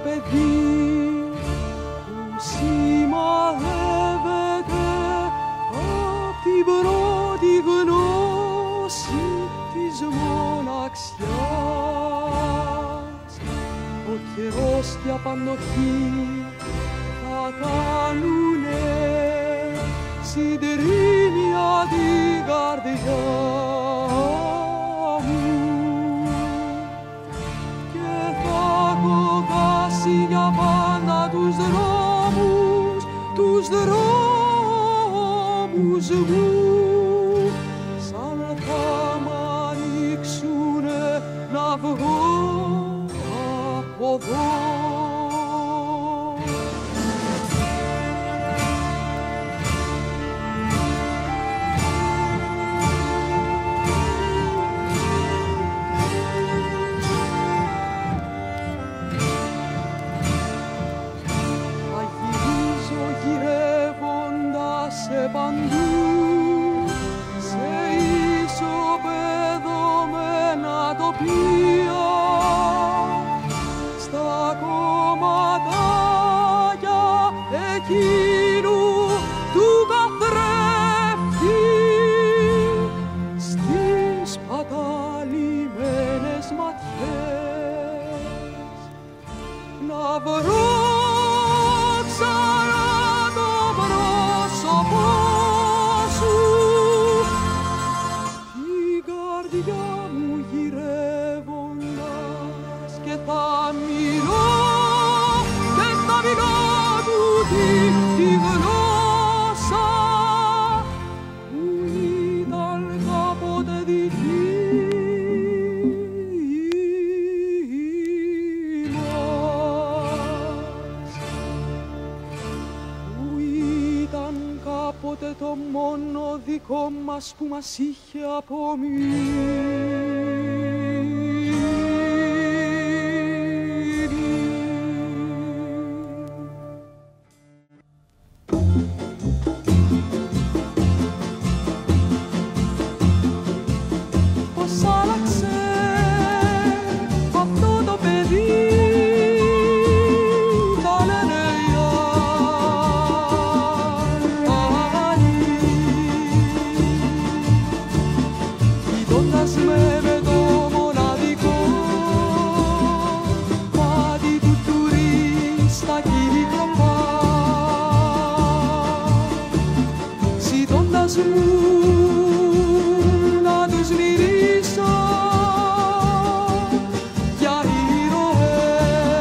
παιδί που σημαδεύεται απ' την πρώτη γνώση της μοναξιάς. Ο καιρός και απαντοχή θα κάνουνε συντηρήνια την καρδιά μου και θα κοκάσει για πάντα τους δρόμους μου, σαν θα μ' ανοίξουνε να βγω από εδώ. Παντού σε ισοπεδωμένα τοπία, στα κομματάκια εκείνου του καθρέφτη, στις παταλημένες ματιές να βρω τη γλώσσα που ήταν κάποτε δική μας, που ήταν κάποτε το μόνο δικό μας που μας είχε απομείνει. Με το μοναδικό μάτι του τουρίστα κυκλοπά, ζητώντας μου να τους μυρίσω για ήρωες,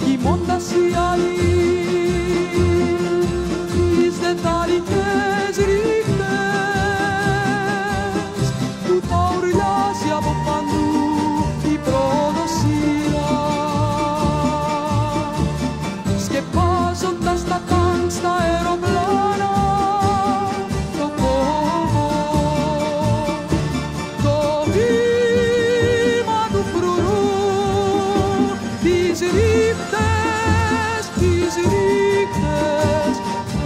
κοιμώντας οι άλλοι τις δεταρικές ρίχτες που θα ουρλιάζει από παντού η προδοσία, σκεπάζοντας τα τάγκ στα αεροπλάνα το κόμβο, το βήμα του φρουρού, τις ρίχτες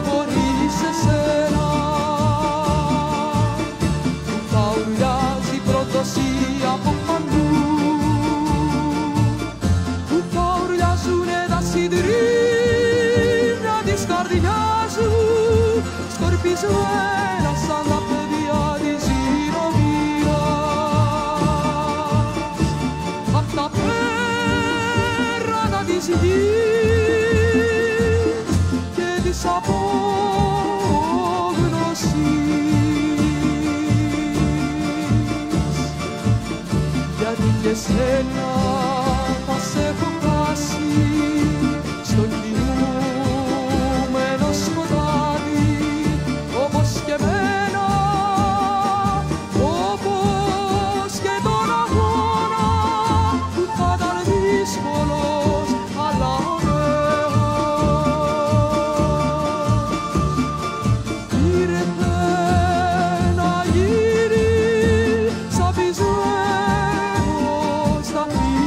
χωρίς εσένα. Θα ουρλιάζει η προδοσία από παντού, που θα ουρλιάζουνε τα συντρίμμια της καρδιάς μου, σκορπισμένα σαν τα παιδιά της ηρωνίας, απ' τα πέρατα της γης και της απόγνωσης, γιατί και σένα θα σε έχω χάσει στο κινούμενο σκοτάδι, όπως και εμένα, όπως και τον αγώνα που θα ήταν δύσκολος αλλά ωραίος. Ήρθε να γυρίσει σαν πισμένος στα φύλλα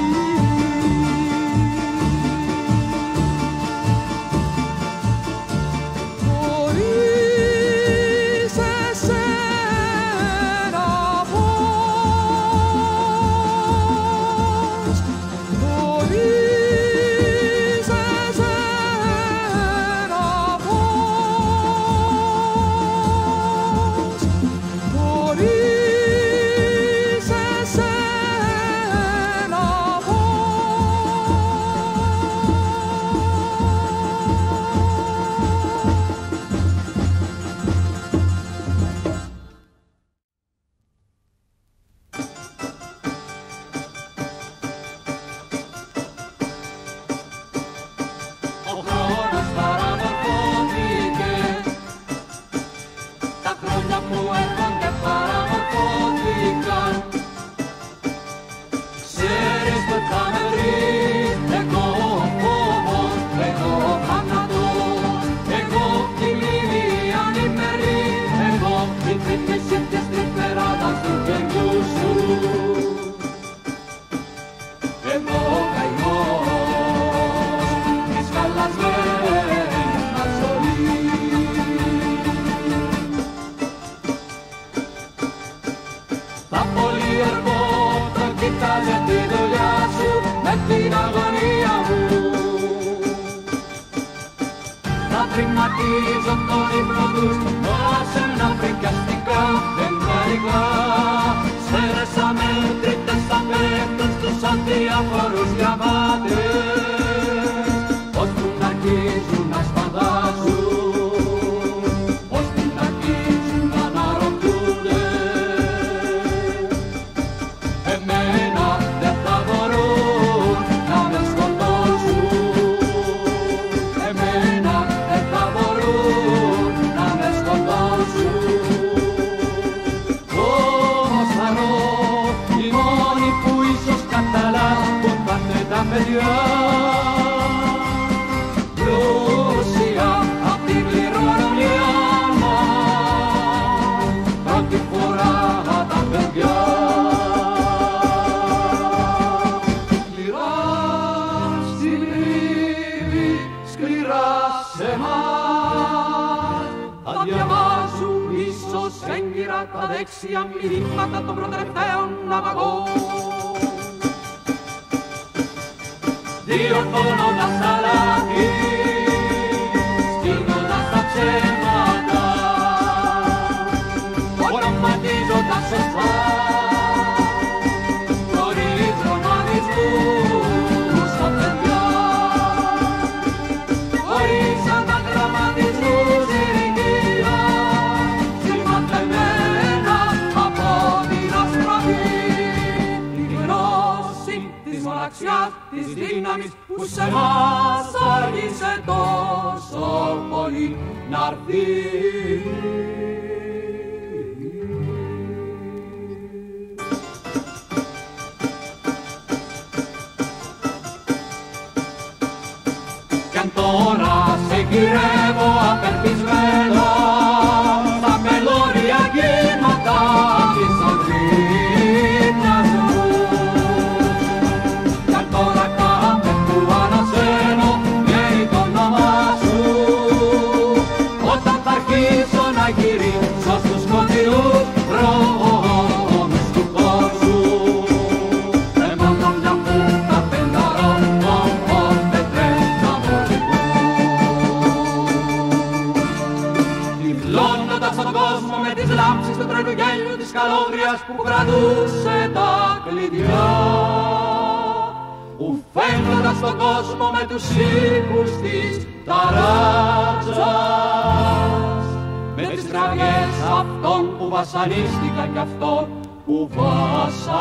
που έρχονται παραμορφώθηκαν. Ξέρεις πως θα με βρεις, εγώ φόβος, εγώ θάνατος, εγώ τη μνήμη ανήμερη, εγώ η θυμίση της τρυφεράδας του γένιου σου. Εγώ καημός της χαλασμένης μας ζωής. Τα πολυεργό τον κοιτάζει τη δουλειά σου με την αγωνία μου. Τα τριγματίζω τον ύπνο τους όλα σε ένα φρικιαστικά εγγαρικά. Σφαίρες αμέτρητες θα πέφτουν στους αδιαφορούς διαβάτες, ώσπου να αρχίζουν να σπαδάζουν, ώσπου να αρχίζουν να αναρωτιούνται. Εμένα δεν θα μπορούν να με σκοτώσουν, εμένα δεν θα μπορούν να με σκοτώσουν. Όμως χαρώ, οι μόνοι που ίσως καταλάβουν θα είναι τα παιδιά, πλούσια απ' την κληρονομιά μας, πρώτη φορά τα παιδιά. Σκληρά στη μνήμη, σκληρά σε εμάς, θα διαβάζουν ίσως έγκυρα τα δέξια μηνύματα των προτρεπταίων ναυαγών. Διορθώνοντας τα λάθη, στείνοντας τα ψέματα, οραματίζοντας σωστά, χωρίς ρομανισμούς στα παιδιά, χωρίς αναγραμματισμούς ηλικία, σηματεμένα από την αστροφή, τη γνώση της μοναξιάς, της δύναμης που σε μας άργησε τόσο πολύ να'ρθεί. Κι αν τώρα σε γυρεύω απελπισμένο στα πελώρια κύματα της αγρύπνιας μου, κι αν τώρα κάθε που ανασένω λέει το όνομά σου, όταν θα αρχίσω να γυρίσω στους σκοτεινούς δρόμους του κόσμου, με μόνο μια φούτα πενταρών όποτε τρέχα βολικού. Τυφλώνοντας τον κόσμο με τις λάμψεις του τρελού γέλιου της καλόγριας που κρατούσε τα κλειδιά, ουφαίνοντας τον κόσμο με τους ήχους της ταράτσας, με τις κραυγές αυτών που βασανίστηκαν κι αυτών που βασανίζουν.